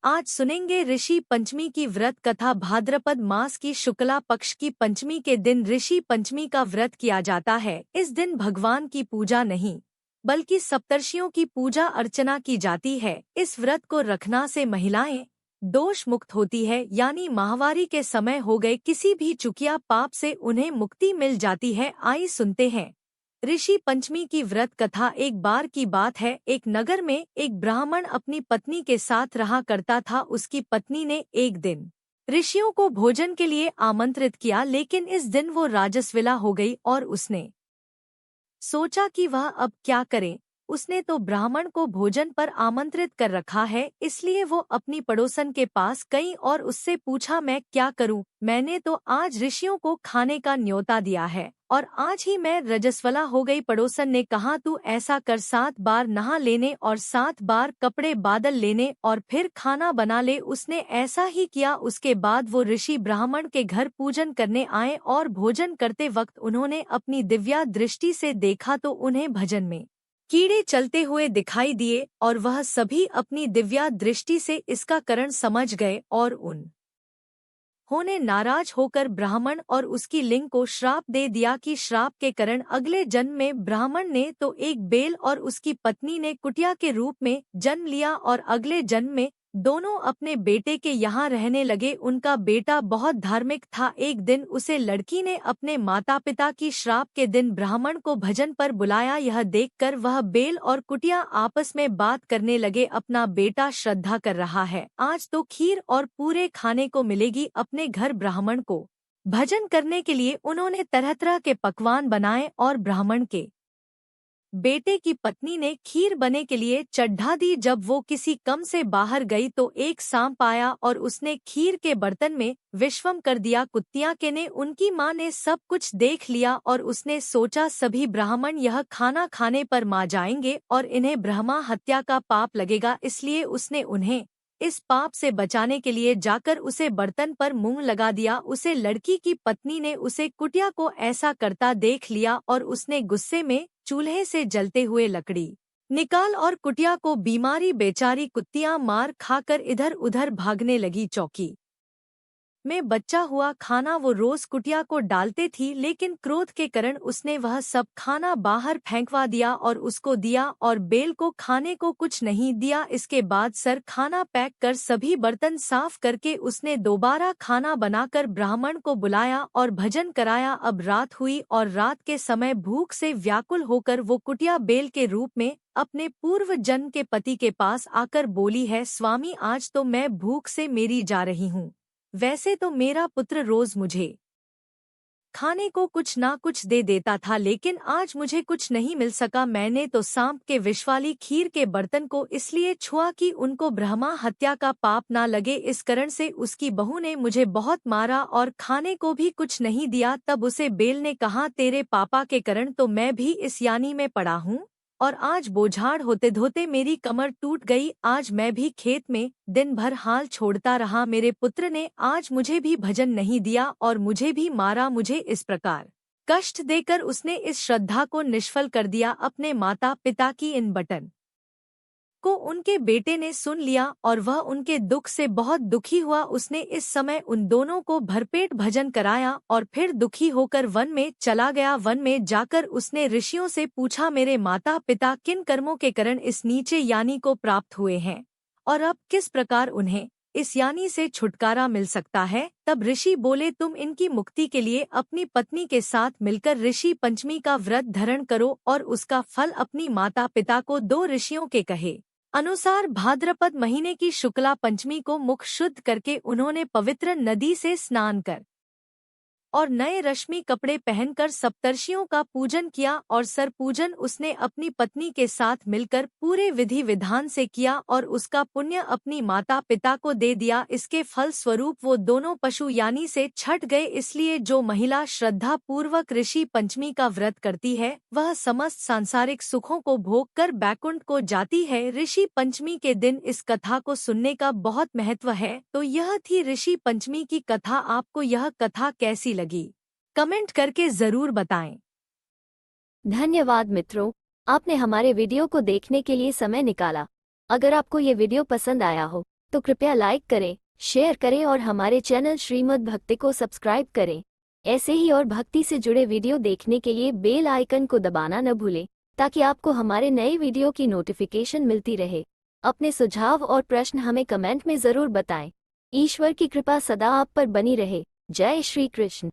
आज सुनेंगे ऋषि पंचमी की व्रत कथा। भाद्रपद मास की शुक्ला पक्ष की पंचमी के दिन ऋषि पंचमी का व्रत किया जाता है। इस दिन भगवान की पूजा नहीं बल्कि सप्तर्षियों की पूजा अर्चना की जाती है। इस व्रत को रखना से महिलाएं दोष मुक्त होती है, यानी माहवारी के समय हो गए किसी भी चुकिया पाप से उन्हें मुक्ति मिल जाती है। आइए सुनते हैं ऋषि पंचमी की व्रत कथा। एक बार की बात है, एक नगर में एक ब्राह्मण अपनी पत्नी के साथ रहा करता था। उसकी पत्नी ने एक दिन ऋषियों को भोजन के लिए आमंत्रित किया, लेकिन इस दिन वो राजस्विला हो गई और उसने सोचा कि वह अब क्या करे। उसने तो ब्राह्मण को भोजन पर आमंत्रित कर रखा है, इसलिए वो अपनी पड़ोसन के पास गई और उससे पूछा, मैं क्या करूं? मैंने तो आज ऋषियों को खाने का न्योता दिया है और आज ही मैं रजस्वला हो गई। पड़ोसन ने कहा, तू ऐसा कर, 7 बार नहा लेने और 7 बार कपड़े बादल लेने और फिर खाना बना ले। उसने ऐसा ही किया। उसके बाद वो ऋषि ब्राह्मण के घर पूजन करने आए और भोजन करते वक्त उन्होंने अपनी दिव्या दृष्टि से देखा तो उन्हें भजन में कीड़े चलते हुए दिखाई दिए और वह सभी अपनी दिव्या दृष्टि से इसका कारण समझ गए और उन्होंने नाराज होकर ब्राह्मण और उसकी लिंग को श्राप दे दिया कि श्राप के कारण अगले जन्म में ब्राह्मण ने तो एक बेल और उसकी पत्नी ने कुटिया के रूप में जन्म लिया और अगले जन्म में दोनों अपने बेटे के यहाँ रहने लगे। उनका बेटा बहुत धार्मिक था। एक दिन उसे लड़की ने अपने माता पिता की श्राप के दिन ब्राह्मण को भजन पर बुलाया। यह देखकर वह बेल और कुटिया आपस में बात करने लगे, अपना बेटा श्रद्धा कर रहा है, आज तो खीर और पूरे खाने को मिलेगी। अपने घर ब्राह्मण को भजन करने के लिए उन्होंने तरह तरह के पकवान बनाए और ब्राह्मण के बेटे की पत्नी ने खीर बने के लिए चढ़ा दी। जब वो किसी कम से बाहर गई तो एक सांप आया और उसने खीर के बर्तन में विश्वम कर दिया। कुत्तियां के ने उनकी माँ ने सब कुछ देख लिया और उसने सोचा, सभी ब्राह्मण यह खाना खाने पर मार जाएंगे और इन्हें ब्रह्मा हत्या का पाप लगेगा, इसलिए उसने उन्हें इस पाप से बचाने के लिए जाकर उसे बर्तन पर मुंह लगा दिया। उसे लड़की की पत्नी ने उसे कुटिया को ऐसा करता देख लिया और उसने गुस्से में चूल्हे से जलते हुए लकड़ी निकाल और कुटिया को बीमारी बेचारी कुत्तियां मार खाकर इधर उधर भागने लगी। चौकी में बच्चा हुआ खाना वो रोज कुटिया को डालते थी, लेकिन क्रोध के कारण उसने वह सब खाना बाहर फेंकवा दिया और उसको दिया और बेल को खाने को कुछ नहीं दिया। इसके बाद सर खाना पैक कर सभी बर्तन साफ करके उसने दोबारा खाना बनाकर ब्राह्मण को बुलाया और भजन कराया। अब रात हुई और रात के समय भूख से व्याकुल होकर वो कुटिया बेल के रूप में अपने पूर्व जन्म के पति के पास आकर बोली है, स्वामी आज तो मैं भूख से मेरी जा रही हूँ। वैसे तो मेरा पुत्र रोज मुझे खाने को कुछ ना कुछ दे देता था, लेकिन आज मुझे कुछ नहीं मिल सका। मैंने तो सांप के विष वाली खीर के बर्तन को इसलिए छुआ कि उनको ब्रह्मा हत्या का पाप ना लगे। इस कारण से उसकी बहू ने मुझे बहुत मारा और खाने को भी कुछ नहीं दिया। तब उसे बेल ने कहा, तेरे पापा के कारण तो मैं भी इस यानी में पड़ा हूँ और आज बोझाड़ होते धोते मेरी कमर टूट गई। आज मैं भी खेत में दिन भर हाल छोड़ता रहा। मेरे पुत्र ने आज मुझे भी भजन नहीं दिया और मुझे भी मारा। मुझे इस प्रकार कष्ट देकर उसने इस श्रद्धा को निष्फल कर दिया। अपने माता पिता की इन बटन को उनके बेटे ने सुन लिया और वह उनके दुख से बहुत दुखी हुआ। उसने इस समय उन दोनों को भरपेट भजन कराया और फिर दुखी होकर वन में चला गया। वन में जाकर उसने ऋषियों से पूछा, मेरे माता पिता किन कर्मों के कारण इस नीचे यानी को प्राप्त हुए हैं और अब किस प्रकार उन्हें इस यानी से छुटकारा मिल सकता है? तब ऋषि बोले, तुम इनकी मुक्ति के लिए अपनी पत्नी के साथ मिलकर ऋषि पंचमी का व्रत धारण करो और उसका फल अपनी माता पिता को दो। ऋषियों के कहे अनुसार भाद्रपद महीने की शुक्ला पंचमी को मुख शुद्ध करके उन्होंने पवित्र नदी से स्नान कर और नए रश्मि कपड़े पहनकर सप्तर्षियों का पूजन किया और सर पूजन उसने अपनी पत्नी के साथ मिलकर पूरे विधि विधान से किया और उसका पुण्य अपनी माता पिता को दे दिया। इसके फल स्वरूप वो दोनों पशु यानी से छट गए। इसलिए जो महिला श्रद्धा पूर्वक ऋषि पंचमी का व्रत करती है वह समस्त सांसारिक सुखों को भोग कर बैकुंठ को जाती है। ऋषि पंचमी के दिन इस कथा को सुनने का बहुत महत्व है। तो यह थी ऋषि पंचमी की कथा। आपको यह कथा कैसी लगी कमेंट करके जरूर बताएं। धन्यवाद मित्रों, आपने हमारे वीडियो को देखने के लिए समय निकाला। अगर आपको ये वीडियो पसंद आया हो तो कृपया लाइक करें, शेयर करें और हमारे चैनल श्रीमद् भक्ति को सब्सक्राइब करें। ऐसे ही और भक्ति से जुड़े वीडियो देखने के लिए बेल आइकन को दबाना न भूलें, ताकि आपको हमारे नए वीडियो की नोटिफिकेशन मिलती रहे। अपने सुझाव और प्रश्न हमें कमेंट में ज़रूर बताएं। ईश्वर की कृपा सदा आप पर बनी रहे। जय श्री कृष्ण।